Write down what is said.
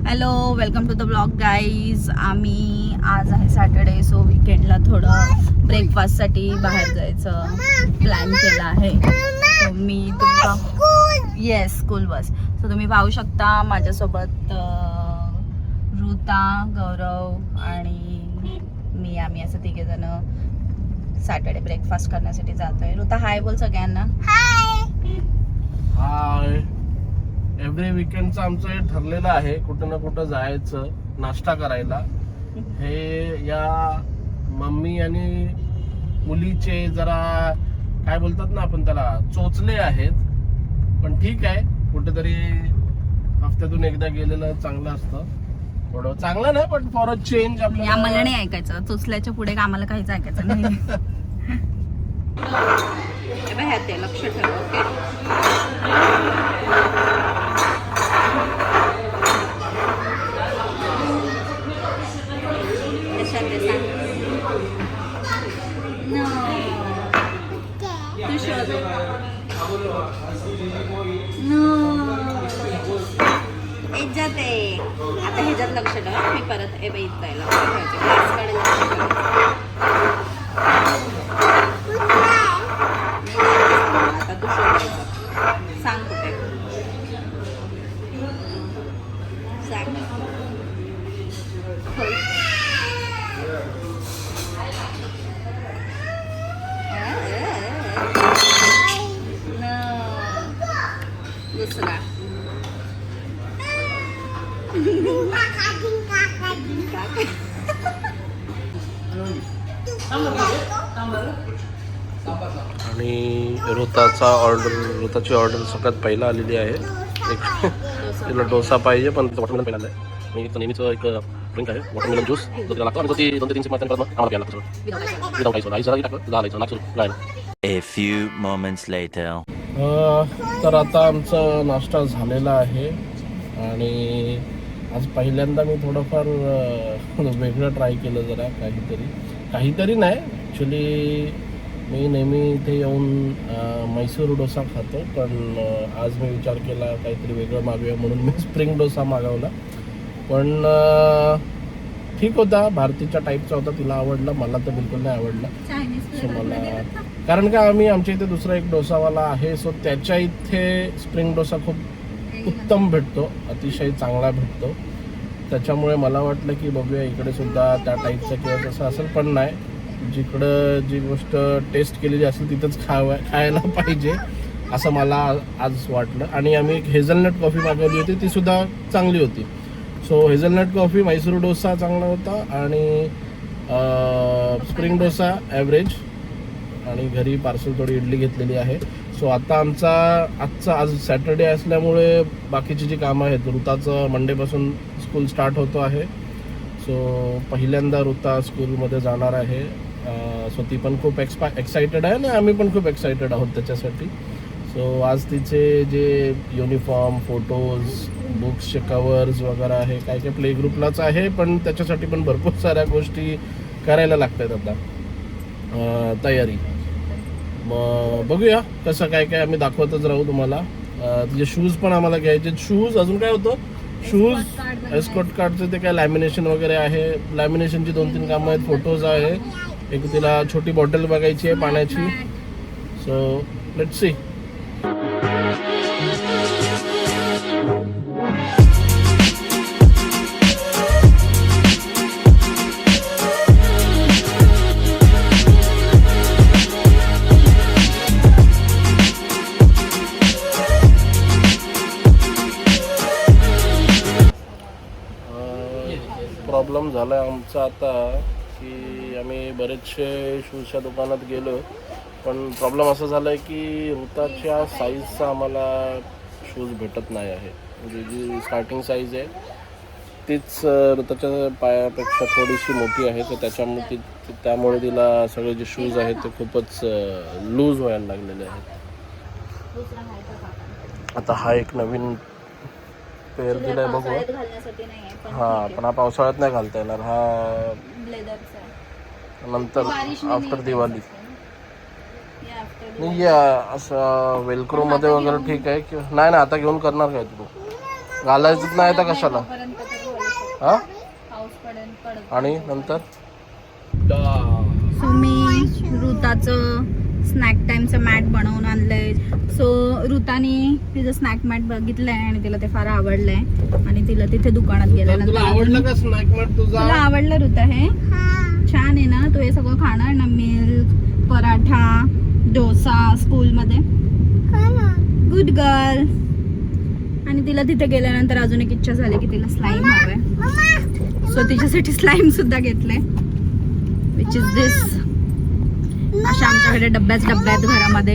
Hello, welcome to the blog guys. आम्ही आज आहे सॅटर्डे, सो विकेंडला थोडं ब्रेकफास्टसाठी बाहेर जायचं प्लॅन केला आहे. सो मी येस स्कूल बस. सो तुम्ही पाहू शकता माझ्यासोबत ऋता, गौरव आणि मी, आम्ही असं तिघे जण सॅटर्डे ब्रेकफास्ट करण्यासाठी जातोय. ऋता हाय बोल सगळ्यांना. हाय. एव्हरी वीकेंडचं आमचं हे ठरलेलं आहे कुठं ना कुठं जायचं नाश्ता करायला. हे या मम्मी आणि मुलीचे जरा काय बोलतात ना आपण त्याला चोचले आहेत, पण ठीक आहे, कुठेतरी हफ्त्यातून एकदा गेलेलं चांगलं असतं. थोडं चांगलं नाही पण फॉर अ चेंज आपल्याला. आम्हाला नाही ऐकायचं, चोचल्याच्या पुढे आम्हाला काहीच ऐकायचं नाही. लक्ष ठेव. आता ह्याच्यात लक्ष ठेवा. मी परत जायला आता दुसरं सांग कुठे सांग. दुसरा आणि ऋताची ऑर्डर सगळ्यात पहिला आलेली आहे. एक तिला डोसा पाहिजे, पण वॉटरमेलन पहिला आहे. मी नेहमीचं एक ड्रिंक आहे वॉटरमेलन ज्यूस, तो तिला लागतो आणि तो ती 2 ते 3 आम्हाला प्यायला लागतो. विदाउट आईस आईस जरा टाकलं झालं नाचून. A few moments later. तर आता आमचा नाश्ता झालेला आहे आणि आज पहिल्यांदा मी थोडंफार वेगळं ट्राय केलं. जरा काहीतरी नाही, ॲक्च्युली मी नेहमी इथे येऊन मैसूर डोसा खातो, पण आज मी विचार केला काहीतरी वेगळं मागूया म्हणून मी स्प्रिंग डोसा मागवला. पण ठीक होता, भारतीच्या टाईपचा होता, तिला आवडला, मला तर बिलकुल नाही आवडला. सो मला कारण का आमच्या इथे दुसरा एक डोसावाला आहे, सो त्याच्या इथे स्प्रिंग डोसा खूप उत्तम भेटतो, अतिशय चांगला भेटतो. त्याच्यामुळे मला वाटलं की बघूया इकडे सुद्धा त्या टाईपचं किंवा तसं असेल, पण नाही, जिकडं जी गोष्ट टेस्ट केलेली असेल तिथंच खायला पाहिजे असं मला आज वाटलं. आणि आम्ही एक हेझलनट कॉफी मागवली होती, ती सुद्धा चांगली होती. So hazelnut coffee, Mysore dosa चांगला होता आणि स्प्रिंग डोसा ॲव्हरेज, आणि घरी पार्सल थोडी इडली घेतलेली आहे. सो आता आजचा आज सॅटर्डे असल्यामुळे बाकीची जी कामं आहेत, ऋताचं मंडेपासून स्कूल स्टार्ट होतो आहे. सो पहिल्यांदा ऋता स्कूलमध्ये जाणार आहे. सो ती पण खूप एक्सायटेड आहे आणि आम्ही पण खूप एक्सायटेड आहोत त्याच्यासाठी. सो आज तिचे जे युनिफॉर्म, फोटोज, बुक्सचे कवर्स वगैरे आहे, काय काय प्ले ग्रुपलाच आहे, पण त्याच्यासाठी पण भरपूर साऱ्या गोष्टी करायला लागतात आता तयारी. मग बघूया कसं काय आम्ही दाखवतच राहू तुम्हाला. तिचे शूज पण आम्हाला घ्यायचे. शूज अजून काय होतं, शूज एस्कॉर्ट कार्डचं ते काय लॅमिनेशन वगैरे आहे. लॅमिनेशनची 2-3 कामं आहेत. फोटोज आहे, एक तिला छोटी बॉटल बघायची आहे पाण्याची. So let's see. प्रॉब्लेम झाला आहे आमचा आता की आम्ही बरेचसे शूजच्या दुकानात गेलो, पण प्रॉब्लेम असं झाला आहे की ऋताच्या साईजचा आम्हाला शूज भेटत नाही आहे. म्हणजे जी स्टार्टिंग साईज आहे तीच ऋताच्या पायापेक्षा थोडीशी मोठी आहे, तर त्यामुळे तिला सगळे जे शूज आहेत ते खूपच लूज व्हायला लागलेले आहेत. आता हा एक नवीन पेअर दिलाय, बघू. हां, पण हा पावसाळ्यात नाही घालता येणार, हा नंतर आफ्टर दिवाळी. नाही असं वेलक्रो मध्ये वगैरे ठीक आहे की नाही ना. आता घेऊन करणार काय तू? घालायचंच नाही तर कशाला? हा पाऊस पडत आणि नंतर सो मी ऋताचं स्नॅक टाइमचं मॅट बनवून आणलंय. सो ऋताने तिचं स्नॅक मॅट बघितलंय आणि तिला ते फार आवडलंय आणि तिला तिथे दुकानात तुला गेल्यानंतर आवडलं का स्नॅक मॅट तुझा? तुला आवडलं ऋता? हे छान आहे ना? तू हे सगळं खाणार ना? मिल्क, पराठा, डोसा स्कूलमध्ये? Good girl. आणि तिला तिथे गेल्यानंतर अजून एक इच्छा झाली की तिला स्लाईम हवंय. सो तिच्यासाठी स्लाईम सुद्धा घेतलंय, विच इज दिस. अशा आमच्याकडे डब्याच डब्या आहेत घरामध्ये.